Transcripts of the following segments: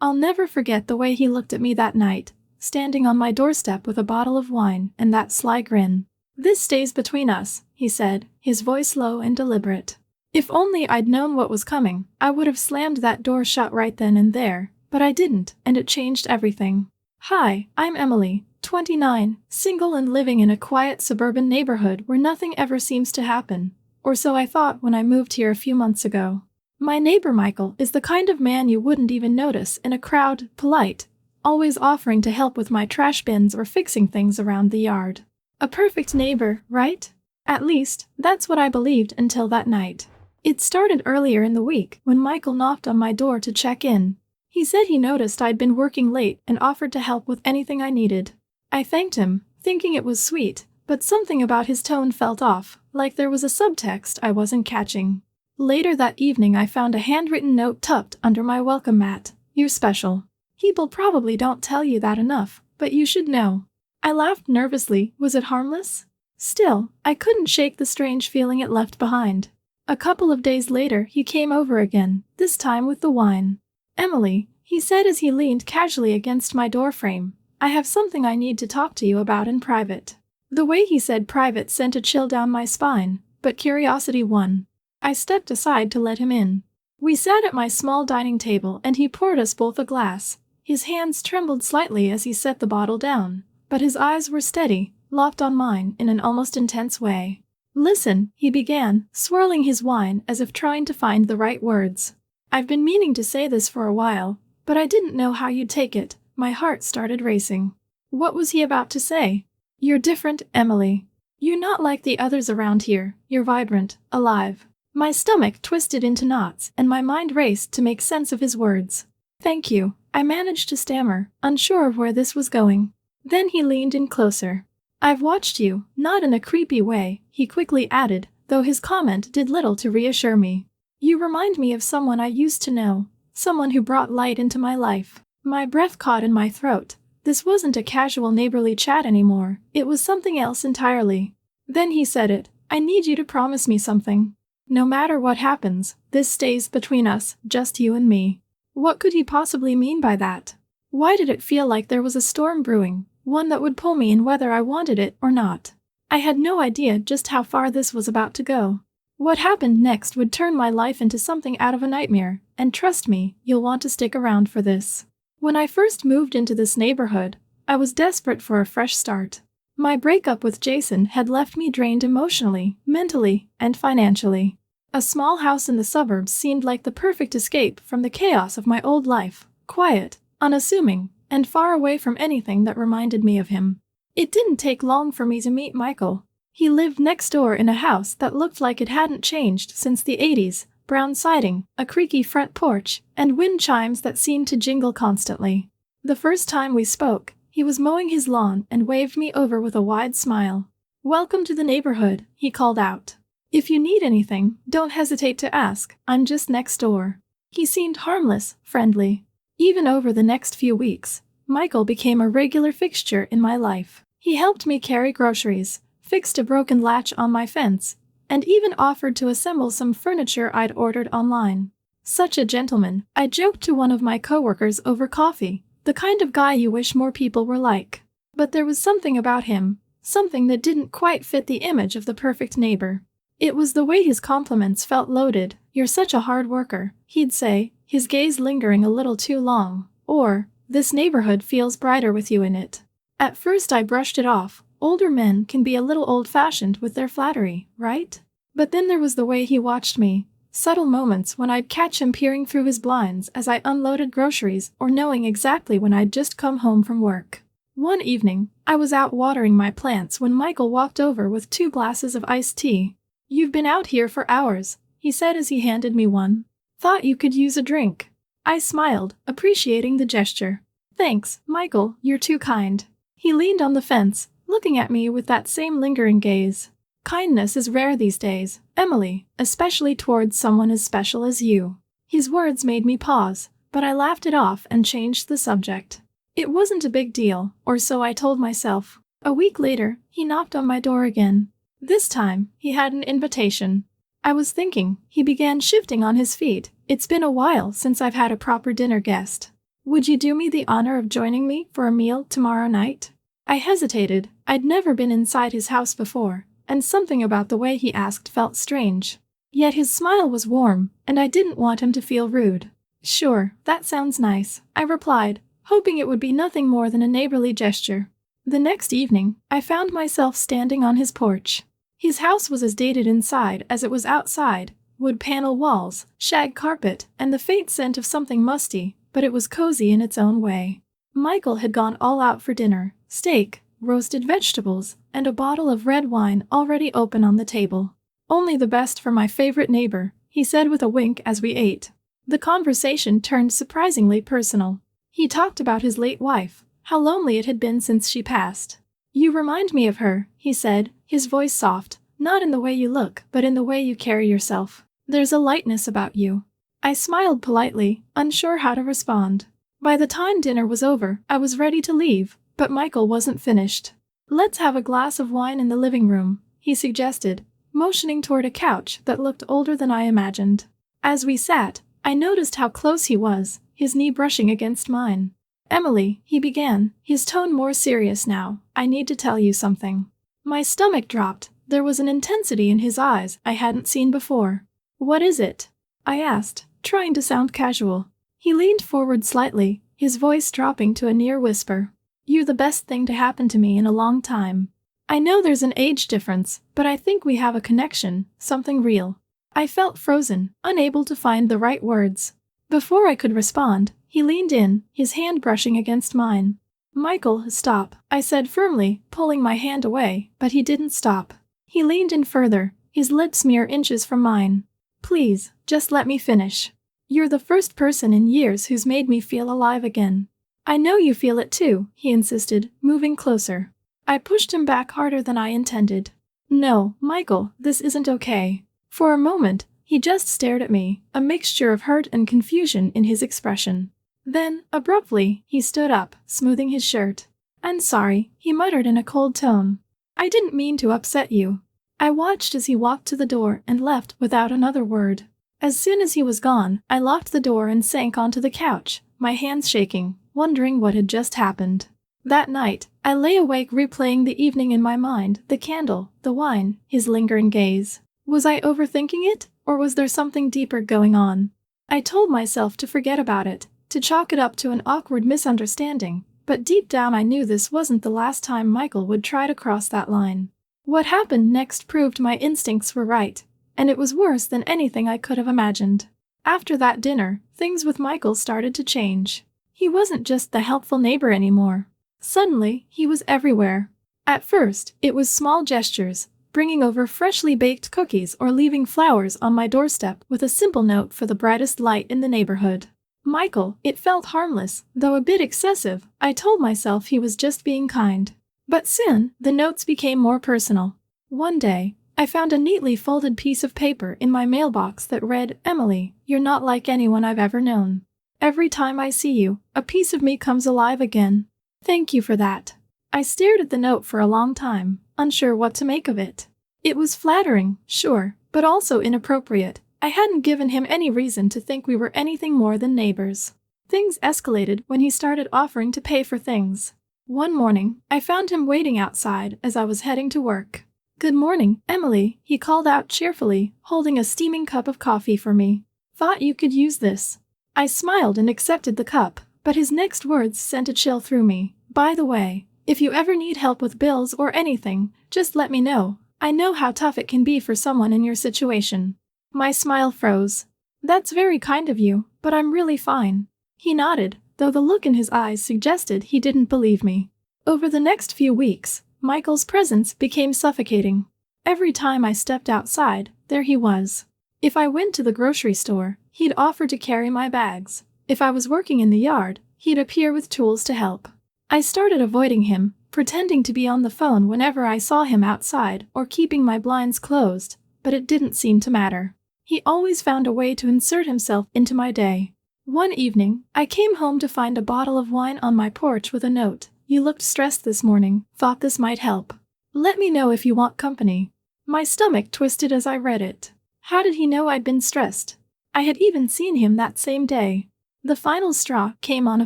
I'll never forget the way he looked at me that night, standing on my doorstep with a bottle of wine and that sly grin. "This stays between us," he said, his voice low and deliberate. If only I'd known what was coming, I would have slammed that door shut right then and there, but I didn't, and it changed everything. "Hi, I'm Emily, 29, single and living in a quiet suburban neighborhood where nothing ever seems to happen. Or so I thought when I moved here a few months ago. My neighbor Michael is the kind of man you wouldn't even notice in a crowd, polite, always offering to help with my trash bins or fixing things around the yard. A perfect neighbor, right? At least, that's what I believed until that night. It started earlier in the week when Michael knocked on my door to check in. He said he noticed I'd been working late and offered to help with anything I needed. I thanked him, thinking it was sweet, but something about his tone felt off, like there was a subtext I wasn't catching. Later that evening I found a handwritten note tucked under my welcome mat. "You're special. People probably don't tell you that enough, but you should know." I laughed nervously. Was it harmless? Still, I couldn't shake the strange feeling it left behind. A couple of days later he came over again, this time with the wine. "Emily," he said as he leaned casually against my doorframe, "I have something I need to talk to you about in private." The way he said private sent a chill down my spine, but curiosity won. I stepped aside to let him in. We sat at my small dining table and he poured us both a glass. His hands trembled slightly as he set the bottle down, but his eyes were steady, locked on mine in an almost intense way. "Listen," he began, swirling his wine as if trying to find the right words. "I've been meaning to say this for a while, but I didn't know how you'd take it." My heart started racing. What was he about to say? "You're different, Emily. You're not like the others around here. You're vibrant, alive." My stomach twisted into knots and my mind raced to make sense of his words. "Thank you," I managed to stammer, unsure of where this was going. Then he leaned in closer. "I've watched you, not in a creepy way," he quickly added, though his comment did little to reassure me. "You remind me of someone I used to know, someone who brought light into my life." My breath caught in my throat. This wasn't a casual neighborly chat anymore, it was something else entirely. Then he said it. "I need you to promise me something. No matter what happens, this stays between us, just you and me." What could he possibly mean by that? Why did it feel like there was a storm brewing, one that would pull me in whether I wanted it or not? I had no idea just how far this was about to go. What happened next would turn my life into something out of a nightmare, and trust me, you'll want to stick around for this. When I first moved into this neighborhood, I was desperate for a fresh start. My breakup with Jason had left me drained emotionally, mentally, and financially. A small house in the suburbs seemed like the perfect escape from the chaos of my old life, quiet, unassuming, and far away from anything that reminded me of him. It didn't take long for me to meet Michael. He lived next door in a house that looked like it hadn't changed since the 80s, brown siding, a creaky front porch, and wind chimes that seemed to jingle constantly. The first time we spoke, he was mowing his lawn and waved me over with a wide smile. "Welcome to the neighborhood," he called out. "If you need anything, don't hesitate to ask, I'm just next door." He seemed harmless, friendly. Even over the next few weeks, Michael became a regular fixture in my life. He helped me carry groceries, fixed a broken latch on my fence, and even offered to assemble some furniture I'd ordered online. Such a gentleman, I joked to one of my coworkers over coffee, the kind of guy you wish more people were like. But there was something about him, something that didn't quite fit the image of the perfect neighbor. It was the way his compliments felt loaded. "You're such a hard worker," he'd say, his gaze lingering a little too long. Or, "This neighborhood feels brighter with you in it." At first I brushed it off. Older men can be a little old-fashioned with their flattery, right? But then there was the way he watched me. Subtle moments when I'd catch him peering through his blinds as I unloaded groceries or knowing exactly when I'd just come home from work. One evening, I was out watering my plants when Michael walked over with 2 glasses of iced tea. "You've been out here for hours," he said as he handed me one. "Thought you could use a drink." I smiled, appreciating the gesture. "Thanks, Michael, you're too kind." He leaned on the fence, looking at me with that same lingering gaze. "Kindness is rare these days, Emily, especially towards someone as special as you." His words made me pause, but I laughed it off and changed the subject. It wasn't a big deal, or so I told myself. A week later, he knocked on my door again. This time, he had an invitation. I was thinking, he began shifting on his feet. "It's been a while since I've had a proper dinner guest. Would you do me the honor of joining me for a meal tomorrow night? I hesitated. I'd never been inside his house before, and something about the way he asked felt strange. Yet his smile was warm, and I didn't want him to feel rude. Sure, that sounds nice, I replied, hoping it would be nothing more than a neighborly gesture. The next evening, I found myself standing on his porch. His house was as dated inside as it was outside, wood panel walls, shag carpet, and the faint scent of something musty, but it was cozy in its own way. Michael had gone all out for dinner, steak, roasted vegetables, and a bottle of red wine already open on the table. Only the best for my favorite neighbor, he said with a wink as we ate. The conversation turned surprisingly personal. He talked about his late wife, how lonely it had been since she passed. You remind me of her, he said, his voice soft, not in the way you look, but in the way you carry yourself. There's a lightness about you. I smiled politely, unsure how to respond. By the time dinner was over, I was ready to leave, but Michael wasn't finished. Let's have a glass of wine in the living room, he suggested, motioning toward a couch that looked older than I imagined. As we sat, I noticed how close he was, his knee brushing against mine. Emily, he began, his tone more serious now, I need to tell you something. My stomach dropped. There was an intensity in his eyes I hadn't seen before. What is it? I asked, trying to sound casual. He leaned forward slightly, his voice dropping to a near whisper. You're the best thing to happen to me in a long time. I know there's an age difference, but I think we have a connection, something real. I felt frozen, unable to find the right words. Before I could respond, he leaned in, his hand brushing against mine. Michael, stop, I said firmly, pulling my hand away, but he didn't stop. He leaned in further, his lips mere inches from mine. Please, just let me finish. You're the first person in years who's made me feel alive again. I know you feel it too, he insisted, moving closer. I pushed him back harder than I intended. No, Michael, this isn't okay. For a moment, he just stared at me, a mixture of hurt and confusion in his expression. Then, abruptly, he stood up, smoothing his shirt. I'm sorry, he muttered in a cold tone. I didn't mean to upset you. I watched as he walked to the door and left without another word. As soon as he was gone, I locked the door and sank onto the couch, my hands shaking, wondering what had just happened. That night, I lay awake replaying the evening in my mind, the candle, the wine, his lingering gaze. Was I overthinking it, or was there something deeper going on? I told myself to forget about it, to chalk it up to an awkward misunderstanding, but deep down I knew this wasn't the last time Michael would try to cross that line. What happened next proved my instincts were right, and it was worse than anything I could have imagined. After that dinner, things with Michael started to change. He wasn't just the helpful neighbor anymore. Suddenly, he was everywhere. At first, it was small gestures, bringing over freshly baked cookies or leaving flowers on my doorstep with a simple note for the brightest light in the neighborhood. Michael, it felt harmless, though a bit excessive. I told myself he was just being kind. But soon, the notes became more personal. One day, I found a neatly folded piece of paper in my mailbox that read, Emily, you're not like anyone I've ever known. Every time I see you, a piece of me comes alive again. Thank you for that. I stared at the note for a long time, unsure what to make of it. It was flattering, sure, but also inappropriate. I hadn't given him any reason to think we were anything more than neighbors. Things escalated when he started offering to pay for things. One morning, I found him waiting outside as I was heading to work. Good morning, Emily, he called out cheerfully, holding a steaming cup of coffee for me. Thought you could use this. I smiled and accepted the cup, but his next words sent a chill through me. By the way, if you ever need help with bills or anything, just let me know. I know how tough it can be for someone in your situation. My smile froze. That's very kind of you, but I'm really fine. He nodded, though the look in his eyes suggested he didn't believe me. Over the next few weeks, Michael's presence became suffocating. Every time I stepped outside, there he was. If I went to the grocery store, he'd offer to carry my bags. If I was working in the yard, he'd appear with tools to help. I started avoiding him, pretending to be on the phone whenever I saw him outside or keeping my blinds closed, but it didn't seem to matter. He always found a way to insert himself into my day. One evening, I came home to find a bottle of wine on my porch with a note. You looked stressed this morning, thought this might help. Let me know if you want company. My stomach twisted as I read it. How did he know I'd been stressed? I had even seen him that same day. The final straw came on a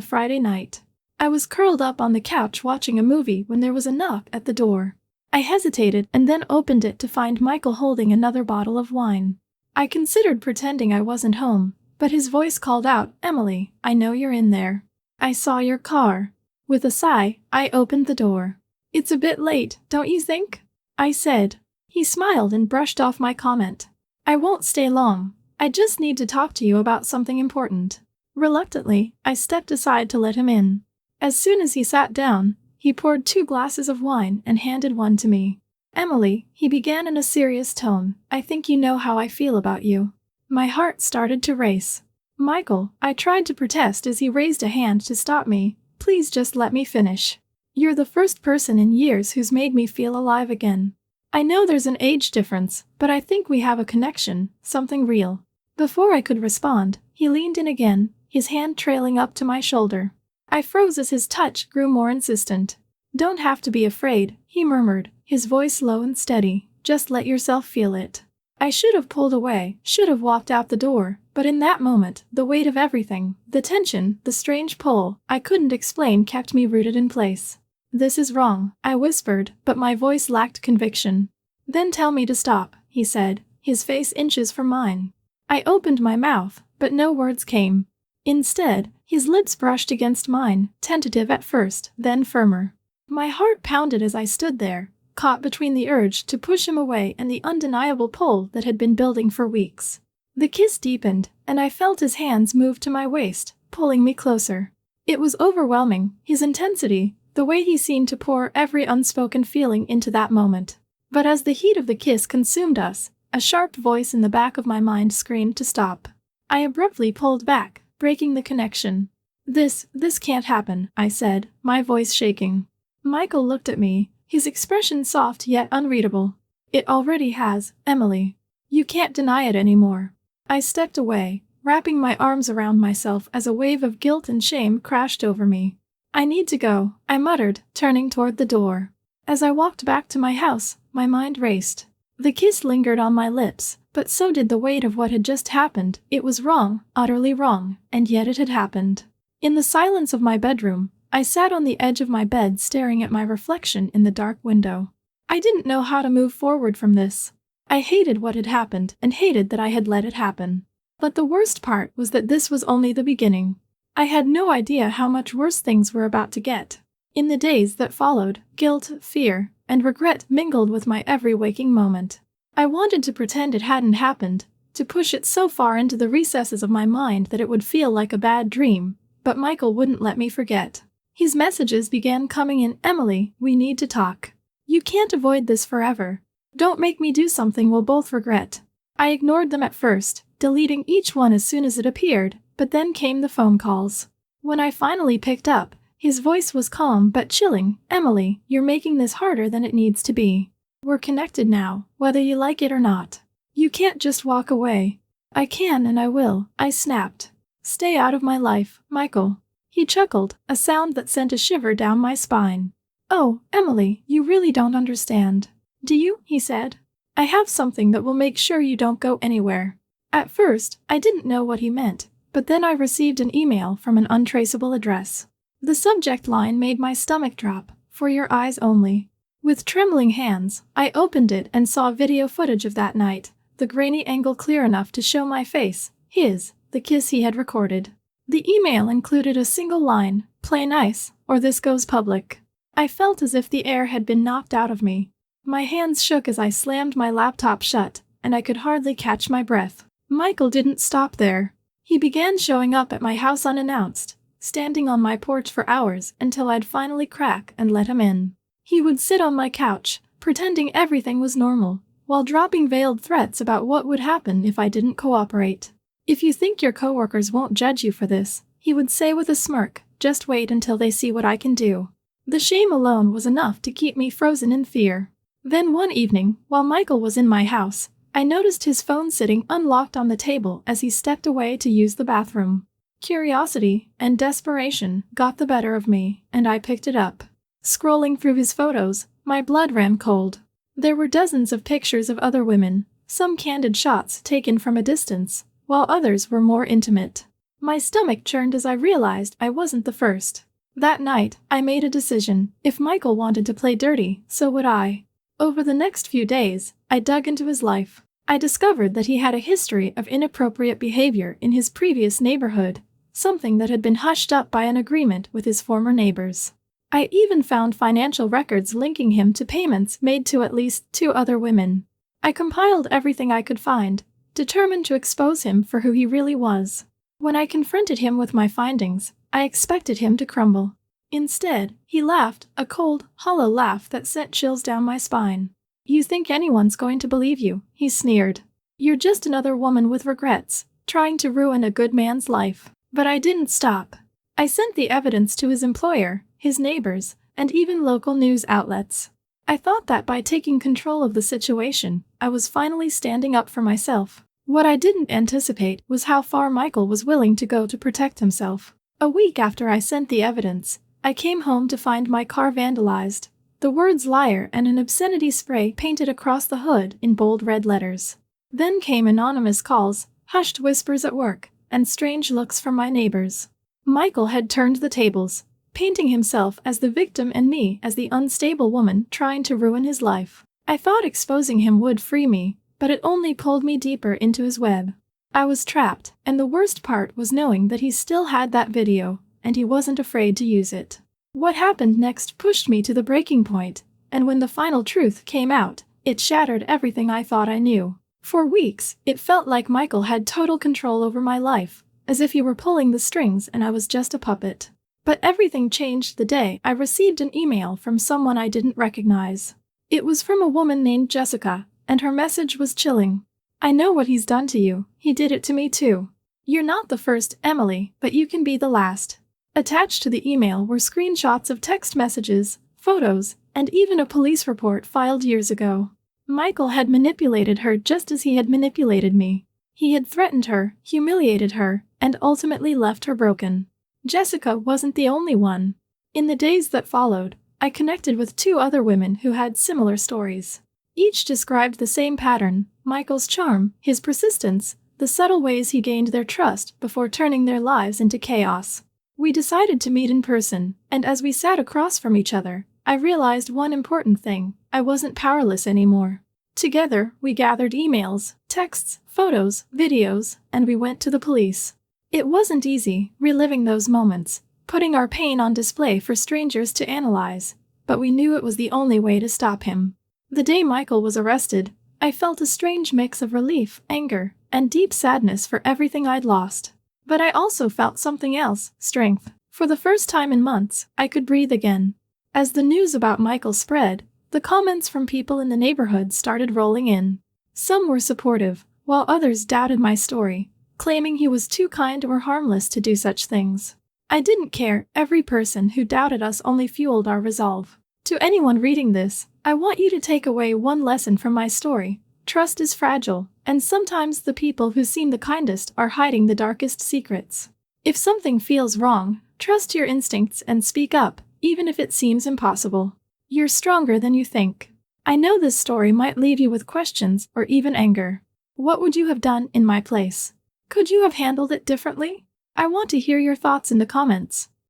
Friday night. I was curled up on the couch watching a movie when there was a knock at the door. I hesitated and then opened it to find Michael holding another bottle of wine. I considered pretending I wasn't home, but his voice called out, "Emily, I know you're in there. I saw your car." With a sigh, I opened the door. "It's a bit late, don't you think?" I said. He smiled and brushed off my comment. "I won't stay long. I just need to talk to you about something important." Reluctantly, I stepped aside to let him in. As soon as he sat down, he poured 2 glasses of wine and handed one to me. "Emily," he began in a serious tone, "I think you know how I feel about you." My heart started to race. "Michael," I tried to protest as he raised a hand to stop me, "please just let me finish. You're the first person in years who's made me feel alive again. I know there's an age difference, but I think we have a connection, something real." Before I could respond, he leaned in again, his hand trailing up to my shoulder. I froze as his touch grew more insistent. "Don't have to be afraid," he murmured, his voice low and steady. "Just let yourself feel it." I should have pulled away, should have walked out the door, but in that moment, the weight of everything, the tension, the strange pull I couldn't explain kept me rooted in place. "This is wrong," I whispered, but my voice lacked conviction. "Then tell me to stop," he said, his face inches from mine. I opened my mouth, but no words came. Instead, his lips brushed against mine, tentative at first, then firmer. My heart pounded as I stood there, caught between the urge to push him away and the undeniable pull that had been building for weeks. The kiss deepened, and I felt his hands move to my waist, pulling me closer. It was overwhelming, his intensity, the way he seemed to pour every unspoken feeling into that moment. But as the heat of the kiss consumed us, a sharp voice in the back of my mind screamed to stop. I abruptly pulled back, breaking the connection. This can't happen," I said, my voice shaking. Michael looked at me, his expression soft yet unreadable. "It already has, Emily. You can't deny it anymore." I stepped away, wrapping my arms around myself as a wave of guilt and shame crashed over me. "I need to go," I muttered, turning toward the door. As I walked back to my house, my mind raced. The kiss lingered on my lips, but so did the weight of what had just happened. It was wrong, utterly wrong, and yet it had happened. In the silence of my bedroom, I sat on the edge of my bed staring at my reflection in the dark window. I didn't know how to move forward from this. I hated what had happened and hated that I had let it happen. But the worst part was that this was only the beginning. I had no idea how much worse things were about to get. In the days that followed, guilt, fear, and regret mingled with my every waking moment. I wanted to pretend it hadn't happened, to push it so far into the recesses of my mind that it would feel like a bad dream, but Michael wouldn't let me forget. His messages began coming in. "Emily, we need to talk. You can't avoid this forever. Don't make me do something we'll both regret." I ignored them at first, deleting each one as soon as it appeared, but then came the phone calls. When I finally picked up, his voice was calm but chilling. "Emily, you're making this harder than it needs to be. We're connected now, whether you like it or not. You can't just walk away." "I can and I will," I snapped. "Stay out of my life, Michael." He chuckled, a sound that sent a shiver down my spine. "Oh, Emily, you really don't understand. Do you?" he said. "I have something that will make sure you don't go anywhere." At first, I didn't know what he meant, but then I received an email from an untraceable address. The subject line made my stomach drop, "For your eyes only." With trembling hands, I opened it and saw video footage of that night, the grainy angle clear enough to show my face, his, the kiss he had recorded. The email included a single line, "Play nice, or this goes public." I felt as if the air had been knocked out of me. My hands shook as I slammed my laptop shut, and I could hardly catch my breath. Michael didn't stop there. He began showing up at my house unannounced, standing on my porch for hours until I'd finally crack and let him in. He would sit on my couch, pretending everything was normal, while dropping veiled threats about what would happen if I didn't cooperate. "If you think your coworkers won't judge you for this," he would say with a smirk, "just wait until they see what I can do." The shame alone was enough to keep me frozen in fear. Then one evening, while Michael was in my house, I noticed his phone sitting unlocked on the table as he stepped away to use the bathroom. Curiosity and desperation got the better of me, and I picked it up. Scrolling through his photos, my blood ran cold. There were dozens of pictures of other women, some candid shots taken from a distance, while others were more intimate. My stomach churned as I realized I wasn't the first. That night, I made a decision. If Michael wanted to play dirty, so would I. Over the next few days, I dug into his life. I discovered that he had a history of inappropriate behavior in his previous neighborhood, something that had been hushed up by an agreement with his former neighbors. I even found financial records linking him to payments made to at least 2 other women. I compiled everything I could find, determined to expose him for who he really was. When I confronted him with my findings, I expected him to crumble. Instead, he laughed, a cold, hollow laugh that sent chills down my spine. "You think anyone's going to believe you," he sneered. "You're just another woman with regrets, trying to ruin a good man's life." But I didn't stop. I sent the evidence to his employer, his neighbors, and even local news outlets. I thought that by taking control of the situation, I was finally standing up for myself. What I didn't anticipate was how far Michael was willing to go to protect himself. A week after I sent the evidence, I came home to find my car vandalized. The words liar and an obscenity spray painted across the hood in bold red letters. Then came anonymous calls, hushed whispers at work, and strange looks from my neighbors. Michael had turned the tables, painting himself as the victim and me as the unstable woman trying to ruin his life. I thought exposing him would free me, but it only pulled me deeper into his web. I was trapped, and the worst part was knowing that he still had that video, and he wasn't afraid to use it. What happened next pushed me to the breaking point, and when the final truth came out, it shattered everything I thought I knew. For weeks, it felt like Michael had total control over my life, as if he were pulling the strings and I was just a puppet. But everything changed the day I received an email from someone I didn't recognize. It was from a woman named Jessica, and her message was chilling. "I know what he's done to you. He did it to me too. You're not the first, Emily, but you can be the last." Attached to the email were screenshots of text messages, photos, and even a police report filed years ago. Michael had manipulated her just as he had manipulated me. He had threatened her, humiliated her, and ultimately left her broken. Jessica wasn't the only one. In the days that followed, I connected with 2 other women who had similar stories. Each described the same pattern: Michael's charm, his persistence, the subtle ways he gained their trust before turning their lives into chaos. We decided to meet in person, and as we sat across from each other, I realized one important thing: I wasn't powerless anymore. Together, we gathered emails, texts, photos, videos, and we went to the police. It wasn't easy, reliving those moments, putting our pain on display for strangers to analyze, but we knew it was the only way to stop him. The day Michael was arrested, I felt a strange mix of relief, anger, and deep sadness for everything I'd lost. But I also felt something else: strength. For the first time in months, I could breathe again. As the news about Michael spread, the comments from people in the neighborhood started rolling in. Some were supportive, while others doubted my story, claiming he was too kind or harmless to do such things. I didn't care. Every person who doubted us only fueled our resolve. To anyone reading this, I want you to take away one lesson from my story. Trust is fragile, and sometimes the people who seem the kindest are hiding the darkest secrets. If something feels wrong, trust your instincts and speak up, even if it seems impossible. You're stronger than you think. I know this story might leave you with questions or even anger. What would you have done in my place? Could you have handled it differently? I want to hear your thoughts in the comments.